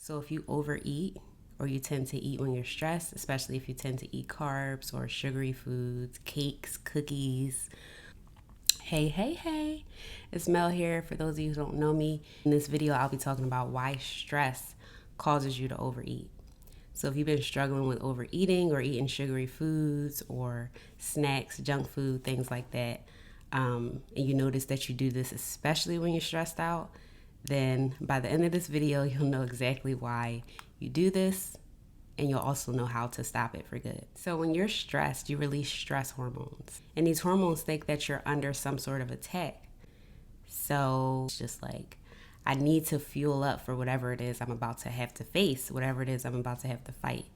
So if you overeat or you tend to eat when you're stressed, especially if you tend to eat carbs or sugary foods, cakes, cookies. Hey, it's Mel here. For those of you who don't know me, in this video I'll be talking about why stress causes you to overeat. So if you've been struggling with overeating or eating sugary foods or snacks, junk food, things like that, and you notice that you do this especially when you're stressed out, then by the end of this video, you'll know exactly why you do this, and you'll also know how to stop it for good. So when you're stressed, you release stress hormones, and these hormones think that you're under some sort of attack. So it's just like, I need to fuel up for whatever it is I'm about to have to face, whatever it is I'm about to have to fight.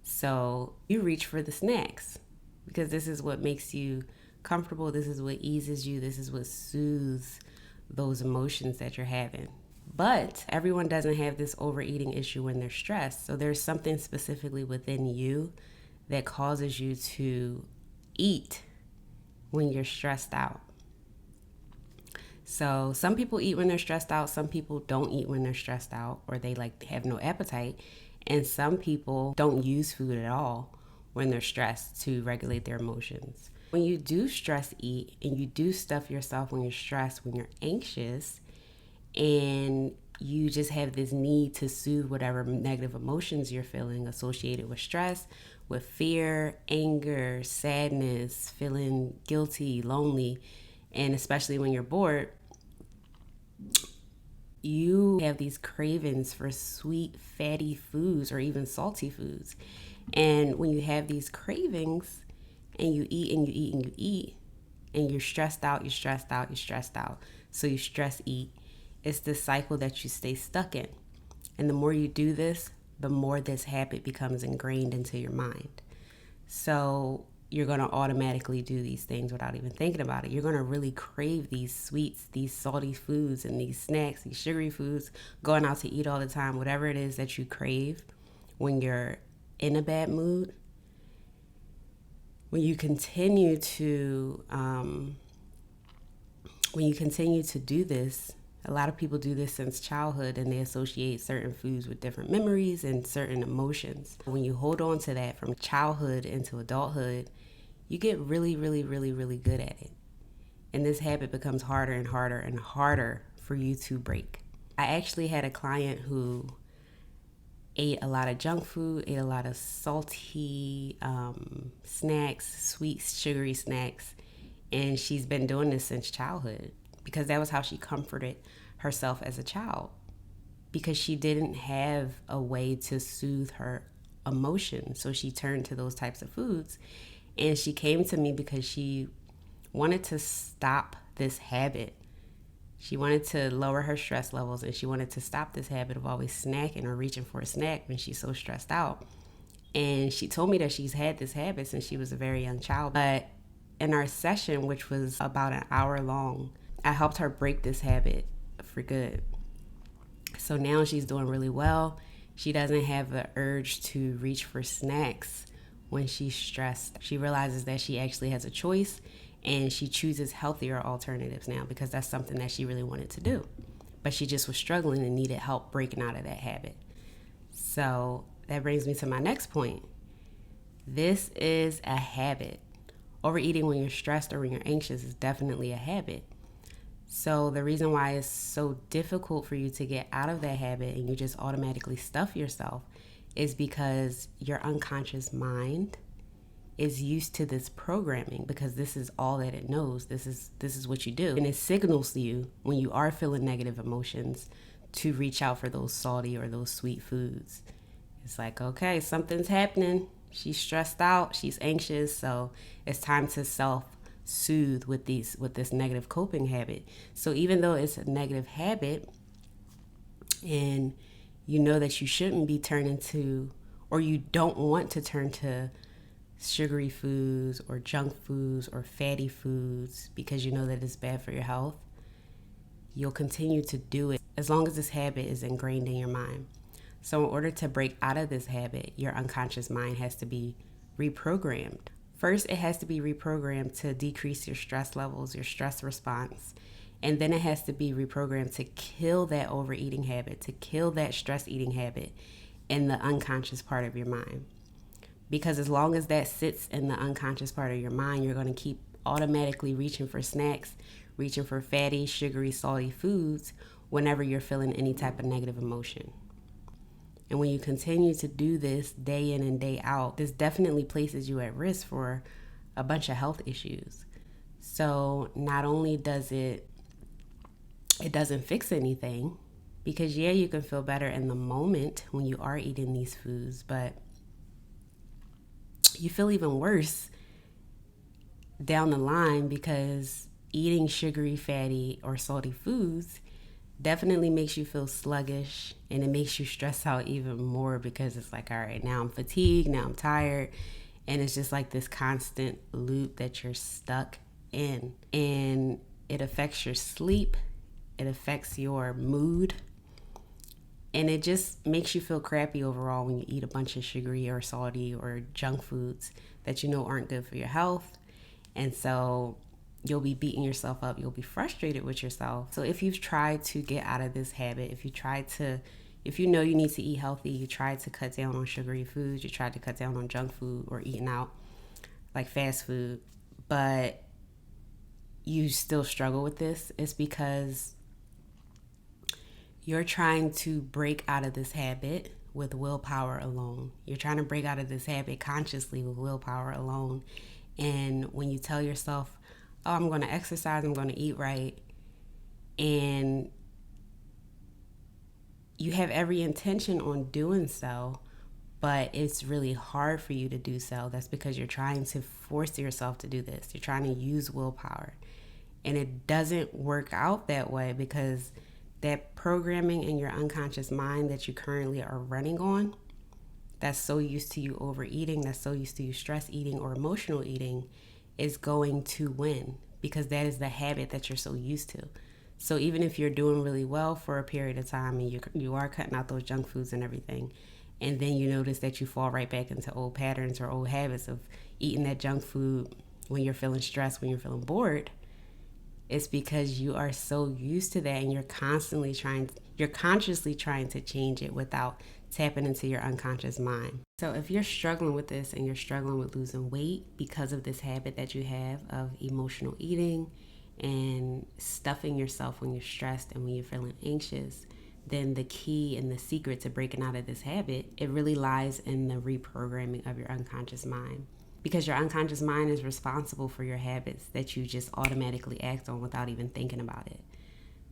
So you reach for the snacks because this is what makes you comfortable. This is what eases you. This is what soothes those emotions that you're having. But everyone doesn't have this overeating issue when they're stressed. So there's something specifically within you that causes you to eat when you're stressed out. So some people eat when they're stressed out. Some people don't eat when they're stressed out, or they have no appetite. And some people don't use food at all when they're stressed to regulate their emotions. When you do stress eat and you do stuff yourself when you're stressed, when you're anxious, and you just have this need to soothe whatever negative emotions you're feeling associated with stress, with fear, anger, sadness, feeling guilty, lonely, and especially when you're bored, you have these cravings for sweet, fatty foods or even salty foods. And when you have these cravings and you eat and you eat and you eat, and you're stressed out, so you stress eat, it's this cycle that you stay stuck in. And the more you do this, the more this habit becomes ingrained into your mind. So you're going to automatically do these things without even thinking about it. You're going to really crave these sweets, these salty foods, and these snacks, these sugary foods, going out to eat all the time, whatever it is that you crave when you're in a bad mood. When you continue to do this, a lot of people do this since childhood, and they associate certain foods with different memories and certain emotions. When you hold on to that from childhood into adulthood, you get really, really, really, really good at it. And this habit becomes harder and harder and harder for you to break. I actually had a client who ate a lot of junk food, ate a lot of salty snacks, sweet, sugary snacks, and she's been doing this since childhood because that was how she comforted herself as a child, because she didn't have a way to soothe her emotions. So she turned to those types of foods, and she came to me because she wanted to stop this habit. She wanted to lower her stress levels, and she wanted to stop this habit of always snacking or reaching for a snack when she's so stressed out. And she told me that she's had this habit since she was a very young child. But in our session, which was about an hour long, I helped her break this habit for good. So now she's doing really well. She doesn't have the urge to reach for snacks when she's stressed. She realizes that she actually has a choice, and she chooses healthier alternatives now because that's something that she really wanted to do. But she just was struggling and needed help breaking out of that habit. So that brings me to my next point. This is a habit. Overeating when you're stressed or when you're anxious is definitely a habit. So the reason why it's so difficult for you to get out of that habit and you just automatically stuff yourself is because your unconscious mind is used to this programming, because this is all that it knows. This is what you do. And it signals you when you are feeling negative emotions to reach out for those salty or those sweet foods. It's like, okay, something's happening. She's stressed out, she's anxious, so it's time to self-soothe with this negative coping habit. So even though it's a negative habit and you know that you shouldn't be turning to, or you don't want to turn to sugary foods or junk foods or fatty foods because you know that it's bad for your health, you'll continue to do it as long as this habit is ingrained in your mind. So in order to break out of this habit, your unconscious mind has to be reprogrammed. First, it has to be reprogrammed to decrease your stress levels, your stress response, And then it has to be reprogrammed to kill that overeating habit, to kill that stress eating habit in the unconscious part of your mind. Because as long as that sits in the unconscious part of your mind, you're going to keep automatically reaching for snacks, reaching for fatty, sugary, salty foods whenever you're feeling any type of negative emotion. And when you continue to do this day in and day out, this definitely places you at risk for a bunch of health issues. So not only doesn't fix anything, because yeah, you can feel better in the moment when you are eating these foods, but you feel even worse down the line, because eating sugary, fatty, or salty foods definitely makes you feel sluggish, and it makes you stress out even more, because it's like, all right, now I'm fatigued, now I'm tired, and it's just like this constant loop that you're stuck in. And it affects your sleep, it affects your mood, and it just makes you feel crappy overall when you eat a bunch of sugary or salty or junk foods that you know aren't good for your health. And so you'll be beating yourself up. You'll be frustrated with yourself. So if you've tried to get out of this habit, if you know you need to eat healthy, you tried to cut down on sugary foods, you tried to cut down on junk food or eating out like fast food, but you still struggle with this, it's because you're trying to break out of this habit with willpower alone. You're trying to break out of this habit consciously with willpower alone. And when you tell yourself, oh, I'm going to exercise, I'm going to eat right, and you have every intention on doing so, but it's really hard for you to do so, that's because you're trying to force yourself to do this. You're trying to use willpower. And it doesn't work out that way, because that programming in your unconscious mind that you currently are running on, that's so used to you overeating, that's so used to you stress eating or emotional eating, is going to win, because that is the habit that you're so used to. So even if you're doing really well for a period of time and you are cutting out those junk foods and everything, and then you notice that you fall right back into old patterns or old habits of eating that junk food when you're feeling stressed, when you're feeling bored, it's because you are so used to that, and you're consciously trying to change it without tapping into your unconscious mind. So if you're struggling with this and you're struggling with losing weight because of this habit that you have of emotional eating and stuffing yourself when you're stressed and when you're feeling anxious, then the key and the secret to breaking out of this habit, it really lies in the reprogramming of your unconscious mind. Because your unconscious mind is responsible for your habits that you just automatically act on without even thinking about it.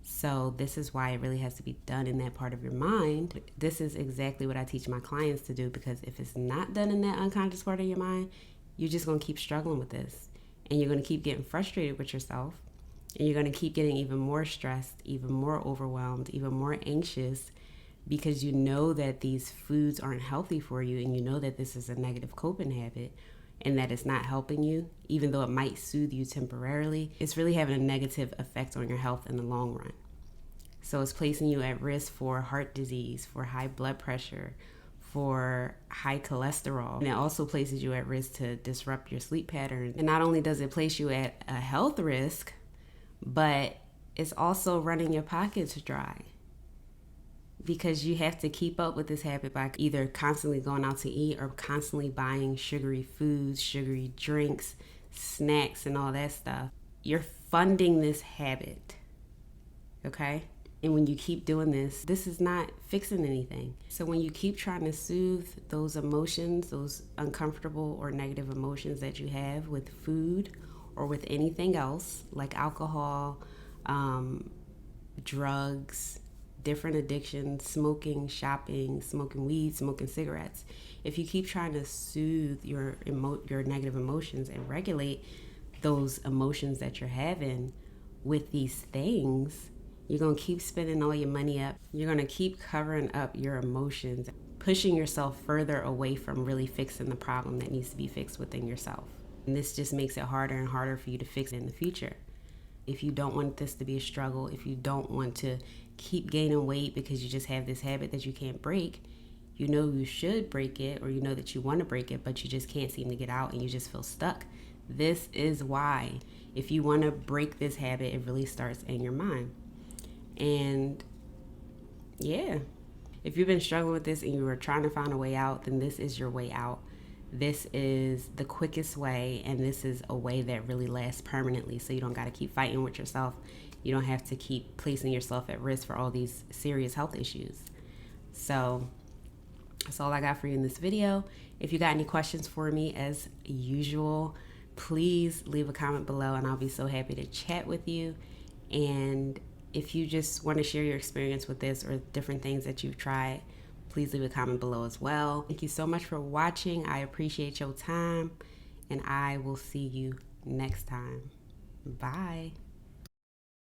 So this is why it really has to be done in that part of your mind. This is exactly what I teach my clients to do, because if it's not done in that unconscious part of your mind, you're just going to keep struggling with this. And you're going to keep getting frustrated with yourself. And you're going to keep getting even more stressed, even more overwhelmed, even more anxious, because you know that these foods aren't healthy for you, and you know that this is a negative coping habit, and that it's not helping you. Even though it might soothe you temporarily, it's really having a negative effect on your health in the long run. So it's placing you at risk for heart disease, for high blood pressure, for high cholesterol. And it also places you at risk to disrupt your sleep patterns. And not only does it place you at a health risk, but it's also running your pockets dry, because you have to keep up with this habit by either constantly going out to eat or constantly buying sugary foods, sugary drinks, snacks, and all that stuff. You're funding this habit, okay? And when you keep doing this, this is not fixing anything. So when you keep trying to soothe those emotions, those uncomfortable or negative emotions that you have with food or with anything else, like alcohol, drugs, different addictions, smoking, shopping, smoking weed, smoking cigarettes. If you keep trying to soothe your negative emotions and regulate those emotions that you're having with these things, you're going to keep spending all your money up. You're going to keep covering up your emotions, pushing yourself further away from really fixing the problem that needs to be fixed within yourself. And this just makes it harder and harder for you to fix it in the future. If you don't want this to be a struggle, if you don't want to keep gaining weight because you just have this habit that you can't break, you know you should break it, or you know that you want to break it, but you just can't seem to get out and you just feel stuck, This is why. If you want to break this habit, it really starts in your mind. And yeah, if you've been struggling with this and you are trying to find a way out, then this is your way out. This is the quickest way, and this is a way that really lasts permanently, so you don't got to keep fighting with yourself. You don't have to keep placing yourself at risk for all these serious health issues. So that's all I got for you in this video. If you got any questions for me, as usual, please leave a comment below, and I'll be so happy to chat with you. And if you just want to share your experience with this or different things that you've tried, please leave a comment below as well. Thank you so much for watching. I appreciate your time, and I will see you next time. Bye.